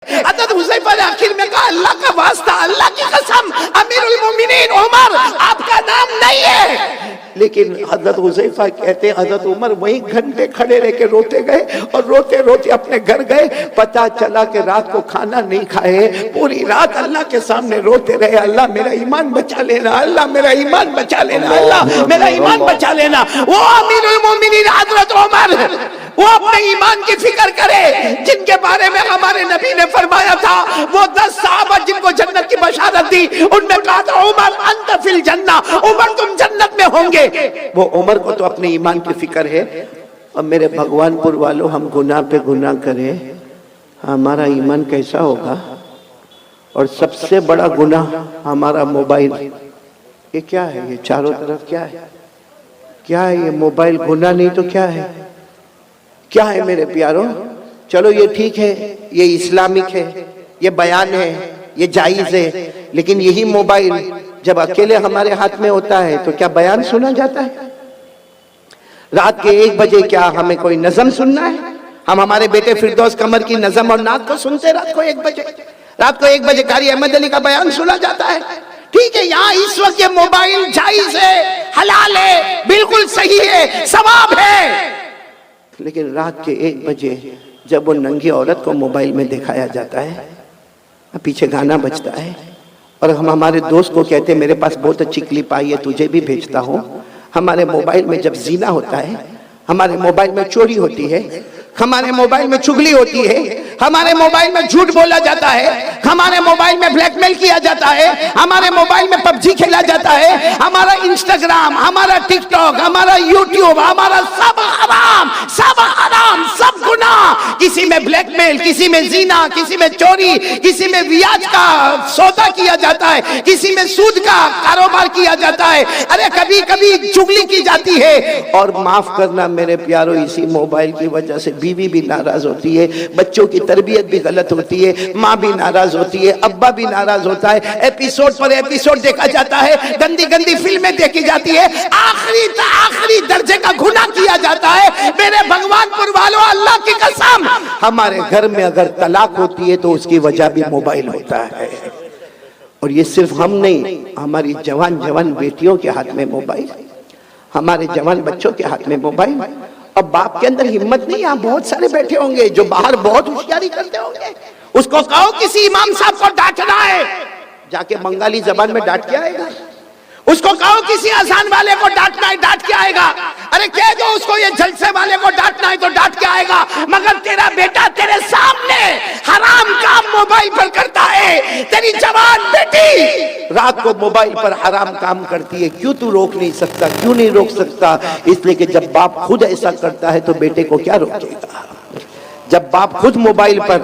हज़रत हुज़ैफा ने आखिर में कहा, अल्लाह का वास्ता, अल्लाह की कसम, अमीरुल मोमिनीन उमर आपका नाम नहीं है। लेकिन हज़रत हुज़ैफा कहते हैं हज़रत उमर वहीं घंटे खड़े रह के रोते गए और रोते रोते अपने घर गए। पता चला कि रात को खाना नहीं खाए, पूरी रात अल्लाह के सामने रोते रहे, अल्लाह मेरा ईमान बचा लेना, अल्लाह मेरा ईमान बचा लेना, अल्लाह मेरा ईमान बचा लेना। वो अमीरुल मोमिनीन हज़रत उमर, वो अपने ईमान की फिक्र करे जिनके बारे में हमारे नबी ने फरमाया था, वो 10 सहाबा जिनको जन्नत की बशारत दी, उनमें कहा था उमर अंत फिल जन्ना, उमर तुम जन्नत में होंगे। वो उमर को तो अपने ईमान की फिक्र है। और मेरे भगवानपुर वालों, हम गुनाह पे गुनाह करें, हमारा ईमान कैसा होगा? और सबसे बड़ा गुनाह हमारा मोबाइल। ये क्या है? ये चारों तरफ क्या है? क्या है ये मोबाइल? गुनाह नहीं तो क्या है? क्या है मेरे प्यारों? चलो ये ठीक है, ये इस्लामिक है, ये बयान है, ये जायज है, लेकिन यही मोबाइल जब अकेले हमारे हाथ में होता है तो क्या बयान सुना जाता है? रात के 1 बजे क्या हमें कोई नज़म सुनना है? हम हमारे बेटे फिरदौस कमर की नज़म और नात को सुनते रात को 1 बजे। रात को 1 बजे कारी अहमद अली का बयान सुना जाता है। ठीक है, यहाँ इस वक्त ये मोबाइल जायज है, हलाल है, बिल्कुल सही है, सवाब है, लेकिन रात के 1 बजे जब वो नंगी औरत को मोबाइल में दिखाया जाता है, पीछे गाना बजता है और हम हमारे दोस्त को कहते हैं मेरे पास बहुत अच्छी क्लिप आई है, तुझे भी भेजता हूँ। हमारे मोबाइल में जब जीना होता है, हमारे मोबाइल में चोरी होती है, हमारे मोबाइल में चुगली होती है, हमारे मोबाइल में झूठ बोला जाता है, हमारे मोबाइल में ब्लैकमेल किया जाता है, हमारे मोबाइल में पबजी खेला जाता है, हमारा इंस्टाग्राम, हमारा टिकटॉक, हमारा यूट्यूब, हमारा सब हराम, सब हराम, सब गुनाह। किसी में ब्लैकमेल, किसी में जीना, किसी में चोरी, किसी में ब्याज का सौदा किया जाता है, किसी में सूद का कारोबार किया जाता है, अरे कभी कभी चुगली की जाती है। और माफ करना मेरे प्यारों, इसी मोबाइल की वजह से बीवी भी नाराज होती है, बच्चों की तरबियत भी गलत होती है, माँ भी नाराज होती है, अब्बा भी नाराज होता है, एपिसोड पर एपिसोड देखा जाता है, गंदी गंदी फिल्में देखी जाती है, आखिरी दर्जे का गुनाह किया जाता है। मेरे भगवानपुर वालों, अल्लाह की कसम, हमारे घर में अगर तलाक होती है तो उसकी वजह भी मोबाइल होता है। और ये सिर्फ हम नहीं, हमारी जवान जवान बेटियों के हाथ में मोबाइल, हमारे जवान बच्चों के हाथ में मोबाइल। अब बाप के अंदर हिम्मत नहीं, यहाँ बहुत सारे बैठे होंगे जो बाहर बहुत होशियारी करते होंगे, उसको कहो किसी इमाम साहब को डांटना है, जाके बंगाली जबान में डांट के आएगा। उसको कहो किसी अजान वाले को डांटना है, डांट के आएगा। अरे कह दो उसको ये जलसे वाले को डांटना है तो डांट के आएगा। मगर तेरा बेटा तेरे सामने हराम काम मोबाइल पर करता है, तेरी जवान बेटी रात को मोबाइल पर हराम काम करती है, क्यों तू रोक नहीं सकता? क्यों नहीं रोक सकता? इसलिए कि जब बाप खुद ऐसा करता है तो बेटे को क्या रोकेगा? जब बाप खुद मोबाइल पर,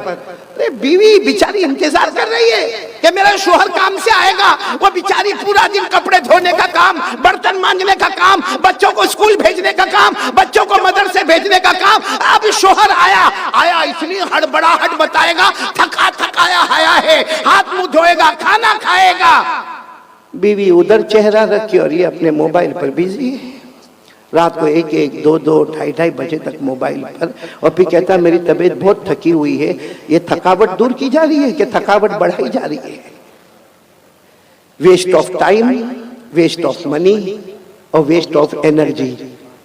बीवी बेचारी इंतजार कर रही है कि मेरा शोहर काम से आएगा, वो बेचारी पूरा दिन कपड़े धोने का काम, बर्तन मांजने का काम, बच्चों को स्कूल भेजने का काम, बच्चों को मदरसे भेजने का काम। अब शोहर आया इतनी हड़बड़ाहट बताएगा, थका थकाया आया है, हाथ मुंह धोएगा, खाना खाएगा, बीवी उधर चेहरा रखी और ये अपने मोबाइल पर बिजी है। रात को 1-1, 2-2, 2:30 बजे तक मोबाइल पर, और फिर कहता है मेरी तबीयत बहुत थकी हुई है। ये थकावट दूर की जा रही है कि थकावट बढ़ाई जा रही है? Waste of time, waste of money और वेस्ट ऑफ एनर्जी,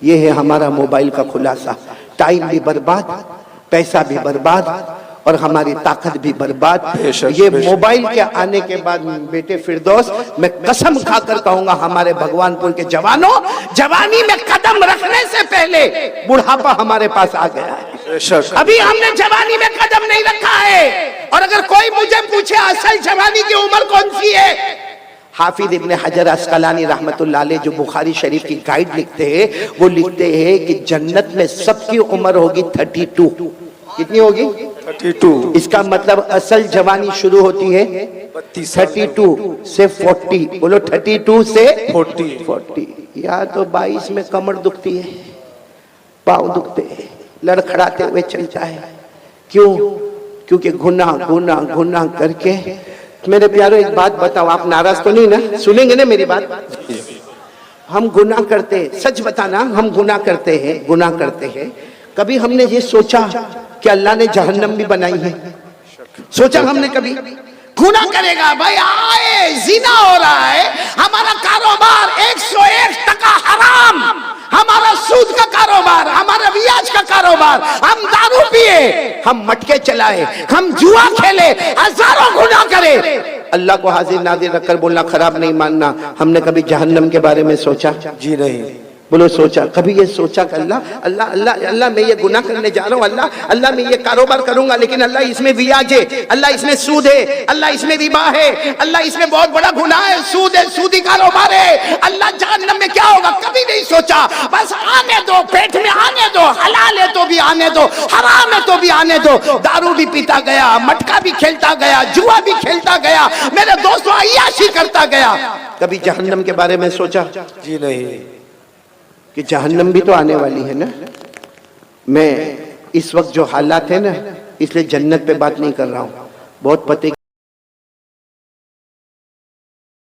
ये है हमारा मोबाइल का खुलासा। टाइम भी बर्बाद, पैसा भी बर्बाद और हमारी ताकत भी बर्बाद। ये मोबाइल के आने के बाद बेटे फिरदौस, मैं कसम खाकर कहूंगा हमारे भगवानपुर के जवानों, जवानी में कदम रखने से पहले बुढ़ापा हमारे पास आ गया है। अभी हमने जवानी में कदम नहीं रखा है। और अगर कोई मुझे पूछे असल जवानी की उम्र कौन सी है, हाफिज इब्न हजर अस्कलानी रहमतुल्लाह अलैह जो बुखारी शरीफ की गाइड लिखते हैं, वो लिखते हैं कि जन्नत में सबकी उम्र होगी 32। कितनी होगी? 32। इसका मतलब असल जवानी शुरू होती है 32 से 40। बोलो 32 से 40। या तो 22 में कमर दुखती है, पाँव दुखते हैं, लड़खड़ाते हुए चलता है। क्यों? क्योंकि गुनाह करके। मेरे प्यारों एक बात बताओ, आप नाराज तो नहीं ना? सुनेंगे ना मेरी बात? हम गुनाह करते हैं, सच बताना, हम गुनाह करते हैं। कभी हमने ये सोचा कि अल्लाह ने जहन्नम भी बनाई है? सोचा हमने कभी? गुनाह करेगा भाई, आए जिना हो रहा है, हमारा कारोबार 101% हराम, हमारा सूद का कारोबार, हमारा ब्याज का कारोबार, हम दारू पिए, हम मटके चलाए, हम जुआ खेले, हजारों गुनाह करे, अल्लाह को हाजिर नाजिर रखकर बोलना खराब नहीं मानना। हमने कभी जहन्नम के बारे में सोचा? जी नहीं। बोलो सोचा? कभी ये सोचा कि अल्लाह अल्लाह अल्लाह अल्लाह मैं ये गुनाह करने जा रहा हूँ, अल्लाह अल्लाह मैं ये कारोबार करूंगा, लेकिन अल्लाह इसमें ब्याज है, अल्लाह इसमें सूद है, अल्लाह इसमें रिबा है, अल्लाह इसमें बहुत बड़ा गुनाह है, सूद है, सूदी कारोबार है, अल्लाह जहन्नम में क्या होगा? कभी नहीं सोचा। बस आने दो, पेट में आने दो, हलाल है तो भी आने दो, हराम है तो भी आने दो। दारू भी पीता गया, मटका भी खेलता गया, जुआ भी खेलता गया, मेरे दोस्तों अय्याशी करता गया। कभी जहन्नम के बारे में सोचा? जी नहीं। कि जहन्नम भी तो आने वाली है ना। मैं इस वक्त जो हालात है ना, इसलिए जन्नत पे बात नहीं कर रहा हूं, बहुत पते